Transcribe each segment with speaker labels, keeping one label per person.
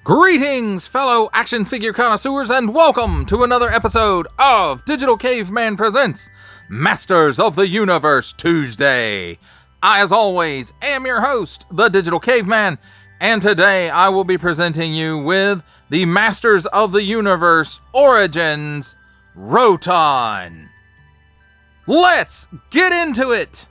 Speaker 1: Greetings, fellow action figure connoisseurs, and welcome to another episode of Digital Caveman Presents Masters of the Universe Tuesday. I, as always, am your host, the Digital Caveman, and today I will be presenting you with the Masters of the Universe Origins Roton. Let's get into it!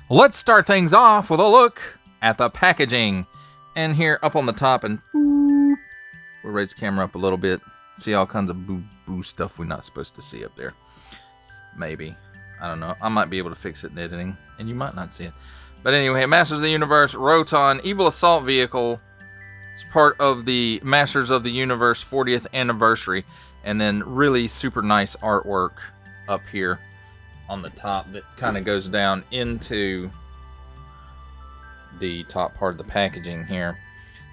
Speaker 1: Let's start things off with a look at the packaging. And here up on the top, and we'll raise the camera up a little bit. See all kinds of boo stuff we're not supposed to see up there. Maybe. I don't know. I might be able to fix it in editing, and you might not see it. But anyway, Masters of the Universe Roton Evil Assault Vehicle is part of the Masters of the Universe 40th anniversary. And then really super nice artwork up here on the top that kind of goes down into the top part of the packaging here.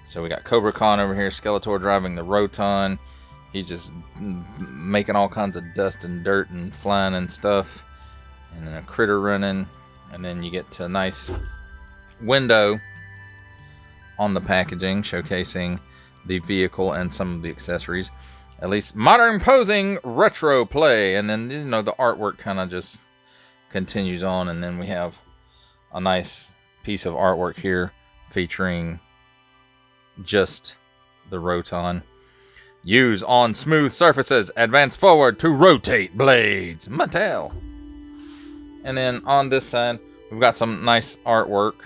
Speaker 1: So we got Cobra Khan over here, Skeletor driving the Roton. He's just making all kinds of dust and dirt and flying and stuff. And then a critter running. And then you get to a nice window on the packaging showcasing the vehicle and some of the accessories. At least modern posing retro play. And then, you know, the artwork kind of just continues on. And then we have a nice piece of artwork here featuring just the Roton. Use on smooth surfaces. Advance forward to rotate blades. Mattel. And then on this side, we've got some nice artwork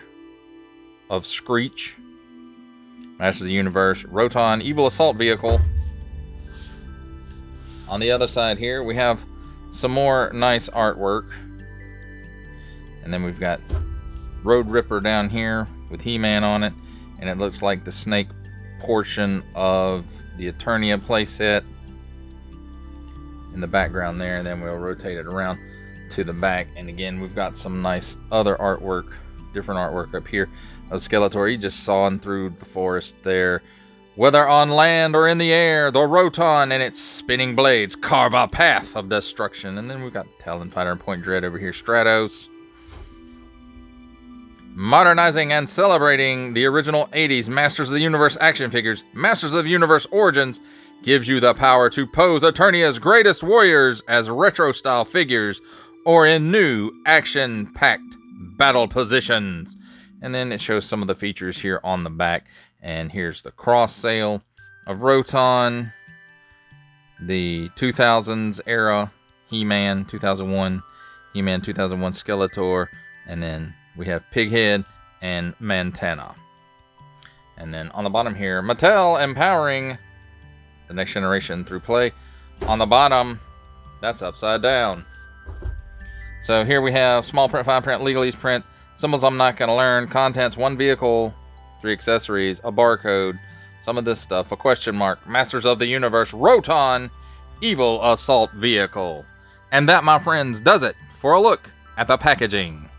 Speaker 1: of Screech. Masters of the Universe Roton Evil Assault Vehicle. On the other side here, we have some more nice artwork. And then we've got Road Ripper down here with He-Man on it. And it looks like the snake portion of the Eternia playset in the background there. And then we'll rotate it around to the back. And again, we've got some nice other artwork, different artwork up here of Skeletor. He just sawing through the forest there. Whether on land or in the air, the Roton and its spinning blades carve a path of destruction. And then we've got Talon Fighter and Point Dread over here. Stratos. Modernizing and celebrating the original 80s Masters of the Universe action figures, Masters of the Universe Origins gives you the power to pose Eternia's greatest warriors as retro-style figures or in new action-packed battle positions. And then it shows some of the features here on the back. And here's the cross sale of Roton, the 2000s era He-Man 2001, He-Man 2001 Skeletor, and then we have Pighead and Mantana. And then on the bottom here, Mattel empowering the next generation through play. On the bottom, that's upside down. So here we have small print, fine print, legalese print, symbols I'm not going to learn, contents, one vehicle, 3 accessories, a barcode, some of this stuff, a question mark, Masters of the Universe Roton Evil Assault Vehicle. And that, my friends, does it for a look at the packaging.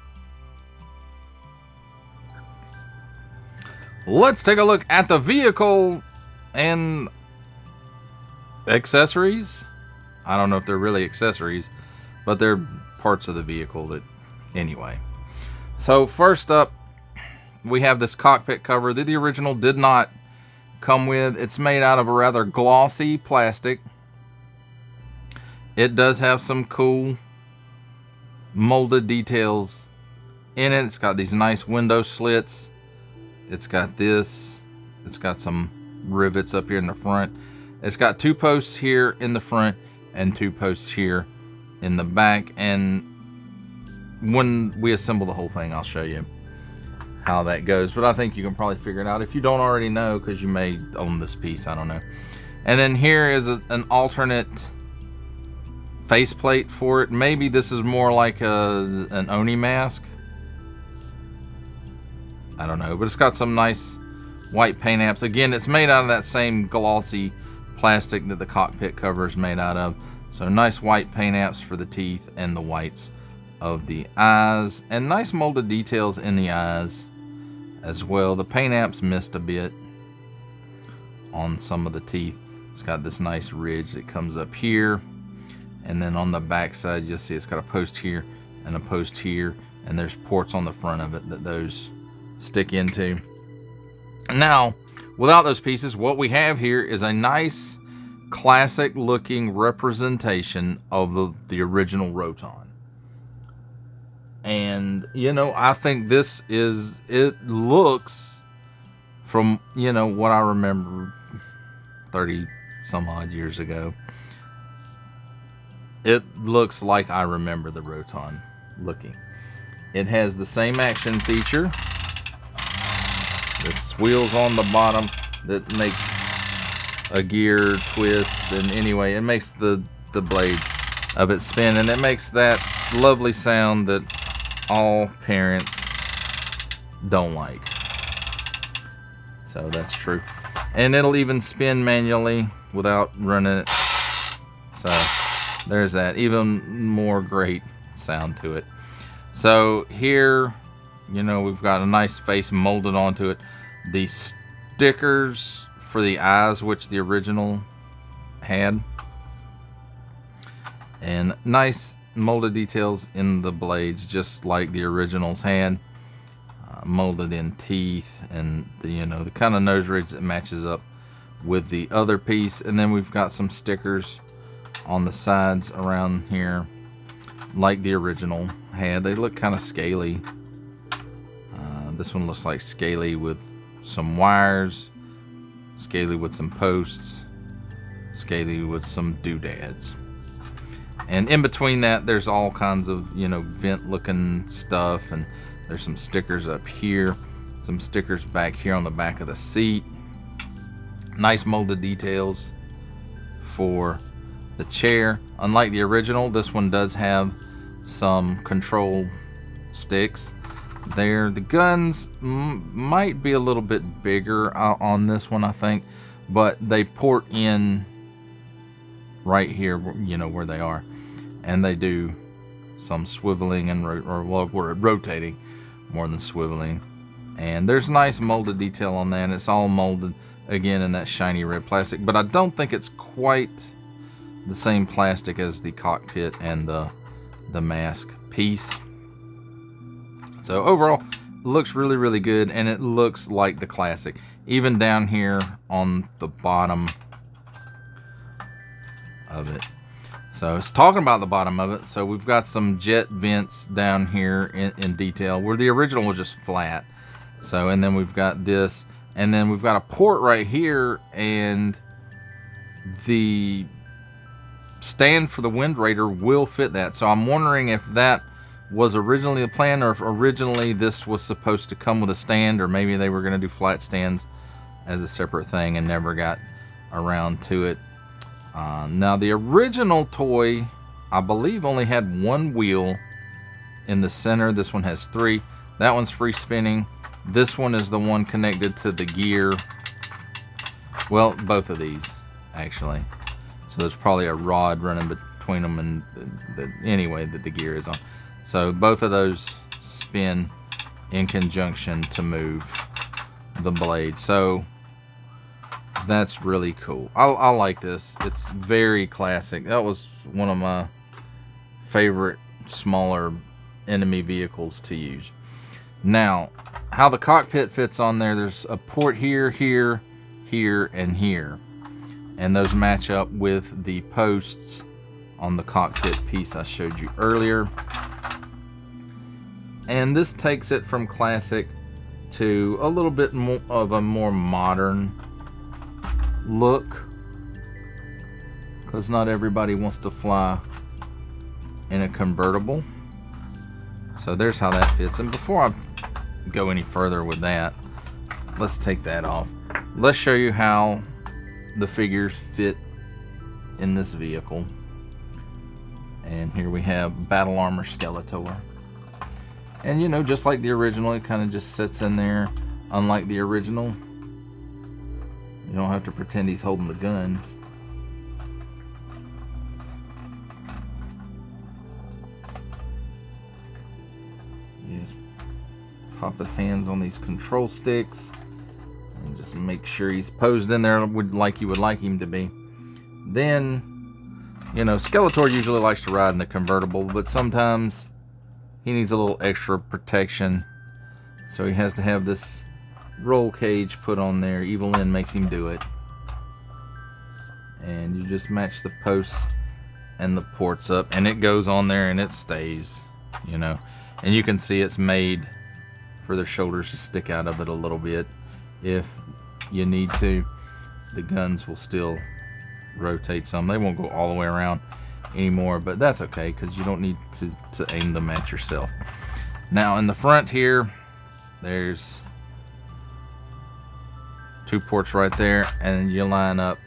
Speaker 1: Let's take a look at the vehicle and accessories. I don't know if they're really accessories, but they're parts of the vehicle that, anyway. So first up, we have this cockpit cover that the original did not come with. It's made out of a rather glossy plastic. It does have some cool molded details in it. It's got these nice window slits. It's got this. It's got some rivets up here in the front. It's got 2 posts here in the front and 2 posts here in the back. And when we assemble the whole thing, I'll show you how that goes, but I think you can probably figure it out if you don't already know, because you may own this piece. I don't know. And then here is an alternate faceplate for it. Maybe this is more like an Oni mask. I don't know, but it's got some nice white paint apps. Again, it's made out of that same glossy plastic that the cockpit cover is made out of. So nice white paint apps for the teeth and the whites of the eyes, and nice molded details in the eyes as well. The paint apps missed a bit on some of the teeth. It's got this nice ridge that comes up here, and then on the back side you'll see it's got a post here and a post here, and there's ports on the front of it that those stick into. Now, without those pieces, what we have here is a nice classic looking representation of the original Roton. And you know, I think this is, it looks, from you know what I remember 30 some odd years ago, it looks like I remember the Roton looking. It has the same action feature. This wheels on the bottom that makes a gear twist, and anyway, it makes the blades of it spin, and it makes that lovely sound that all parents don't like. So that's true. And it'll even spin manually without running it. So there's that. Even more great sound to it. So here, you know, we've got a nice face molded onto it. The stickers for the eyes, which the original had. And nice molded details in the blades, just like the originals had. Molded in teeth, and the, you know, the kind of nose ridge that matches up with the other piece. And then we've got some stickers on the sides around here, like the original had. They look kind of scaly. This one looks like scaly with some wires, scaly with some posts, scaly with some doodads. And in between that, there's all kinds of, you know, vent looking stuff, and there's some stickers up here, some stickers back here on the back of the seat. Nice molded details for the chair. Unlike the original, this one does have some control sticks there. The guns might be a little bit bigger on this one, I think, but they port in right here, you know, where they are, and they do some swiveling and we're rotating more than swiveling. And there's nice molded detail on that, and it's all molded again in that shiny red plastic, but I don't think it's quite the same plastic as the cockpit and the mask piece. So overall, it looks really, really good, and it looks like the classic. Even down here on the bottom of it. So it's talking about the bottom of it. So we've got some jet vents down here in detail, where the original was just flat. So, and then we've got this, and then we've got a port right here, and the stand for the wind raider will fit that. So I'm wondering if that was originally the plan, or if originally this was supposed to come with a stand, or maybe they were going to do flat stands as a separate thing and never got around to it. Now the original toy, I believe, only had one wheel in the center. This one has three. That one's free spinning. This one is the one connected to the gear. Well, both of these actually. So there's probably a rod running between them, and anyway, that the gear is on. So both of those spin in conjunction to move the blade. So that's really cool. I like this. It's very classic. That was one of my favorite smaller enemy vehicles to use. Now, how the cockpit fits on there, there's a port here, here, here, and here. And those match up with the posts on the cockpit piece I showed you earlier. And this takes it from classic to a little bit more of a more modern look, because not everybody wants to fly in a convertible. So there's how that fits. And before I go any further with that, let's take that off. Let's show you how the figures fit in this vehicle. And here we have Battle Armor Skeletor. And you know, just like the original, it kind of just sits in there. Unlike the original, you don't have to pretend he's holding the guns. You just pop his hands on these control sticks and just make sure he's posed in there like you would like him to be. Then, you know, Skeletor usually likes to ride in the convertible, but sometimes he needs a little extra protection, so he has to have this roll cage put on there. Evil Lyn makes him do it. And you just match the posts and the ports up, and it goes on there and it stays, you know. And you can see it's made for their shoulders to stick out of it a little bit. If you need to, the guns will still rotate some. They won't go all the way around anymore, but that's okay, because you don't need to aim them at yourself. Now in the front here, there's 2 ports right there, and you line up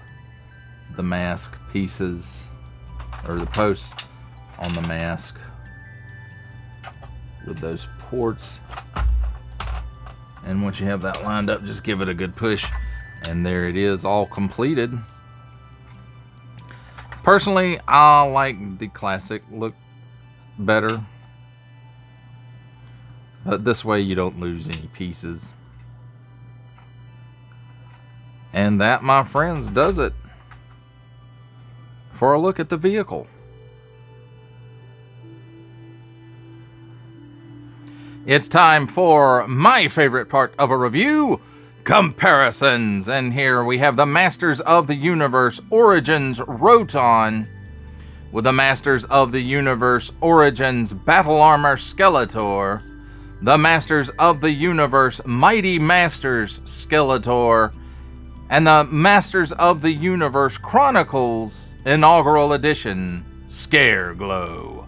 Speaker 1: the mask pieces, or the posts on the mask with those ports. And once you have that lined up, just give it a good push, and there it is, all completed. Personally, I like the classic look better, but this way you don't lose any pieces. And that, my friends, does it for a look at the vehicle. It's time for my favorite part of a review, comparisons. And here we have the Masters of the Universe Origins Roton with the Masters of the Universe Origins Battle Armor Skeletor, the Masters of the Universe Mighty Masters Skeletor, and the Masters of the Universe Chronicles Inaugural Edition Scareglow.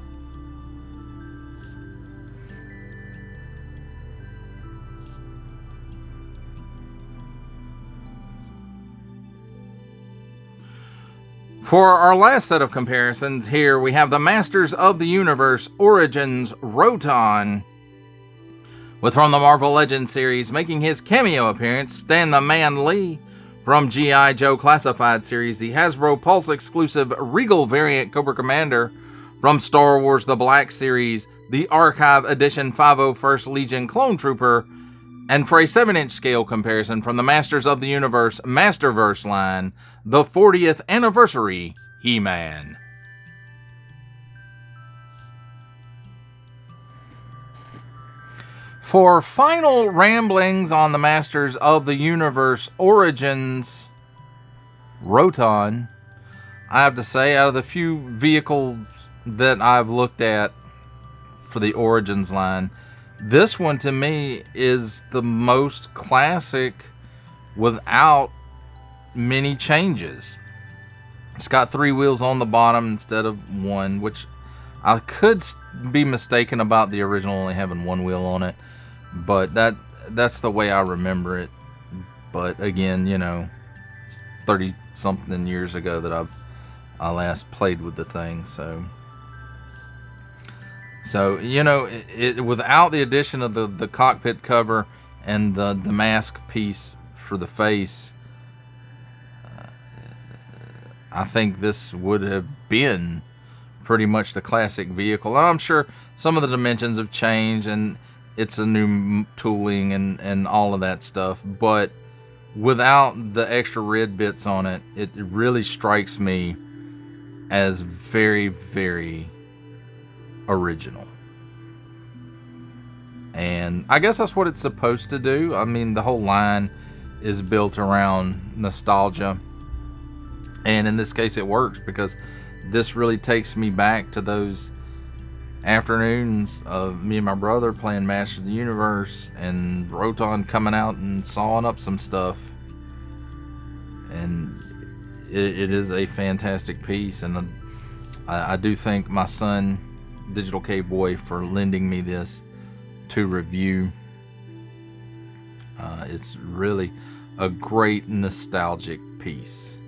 Speaker 1: For our last set of comparisons, here we have the Masters of the Universe Origins Roton, with from the Marvel Legends series making his cameo appearance, Stan the Man Lee. From G.I. Joe Classified series, the Hasbro Pulse exclusive Regal variant Cobra Commander. From Star Wars The Black series, the Archive Edition 501st Legion Clone Trooper. And for a 7-inch scale comparison from the Masters of the Universe Masterverse line, the 40th Anniversary He-Man. For final ramblings on the Masters of the Universe Origins Roton, I have to say, out of the few vehicles that I've looked at for the Origins line, this one to me is the most classic without many changes. It's got 3 wheels on the bottom instead of 1, which I could be mistaken about the original only having 1 wheel on it, but that's the way I remember it. But again, you know, 30 something years ago that I last played with the thing, so you know, it without the addition of the cockpit cover and the mask piece for the face, I think this would have been pretty much the classic vehicle. And I'm sure some of the dimensions have changed and it's a new tooling and all of that stuff, but without the extra red bits on it, it really strikes me as very, very original. And I guess that's what it's supposed to do. I mean, the whole line is built around nostalgia, and in this case it works, because this really takes me back to those afternoons of me and my brother playing Masters of the Universe and Roton coming out and sawing up some stuff. And it is a fantastic piece, and I do thank my son Digital K-Boy for lending me this to review. It's really a great nostalgic piece,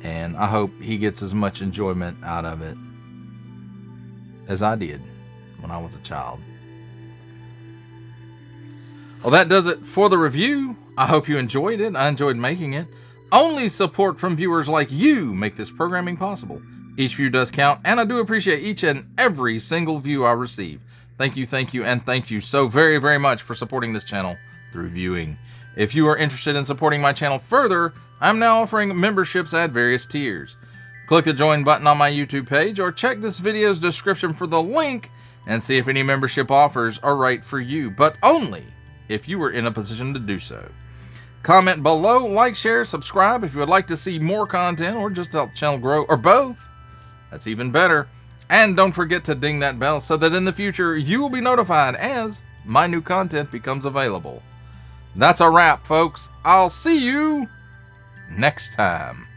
Speaker 1: and I hope he gets as much enjoyment out of it as I did when I was a child. Well, that does it for the review. I hope you enjoyed it. I enjoyed making it. Only support from viewers like you make this programming possible. Each view does count, and I do appreciate each and every single view I receive. Thank you, and thank you so very, very much for supporting this channel through viewing. If you are interested in supporting my channel further, I'm now offering memberships at various tiers. Click the join button on my YouTube page or check this video's description for the link and see if any membership offers are right for you, but only if you are in a position to do so. Comment below, like, share, subscribe if you would like to see more content or just help the channel grow, or both. That's even better. And don't forget to ding that bell so that in the future you will be notified as my new content becomes available. That's a wrap, folks. I'll see you next time.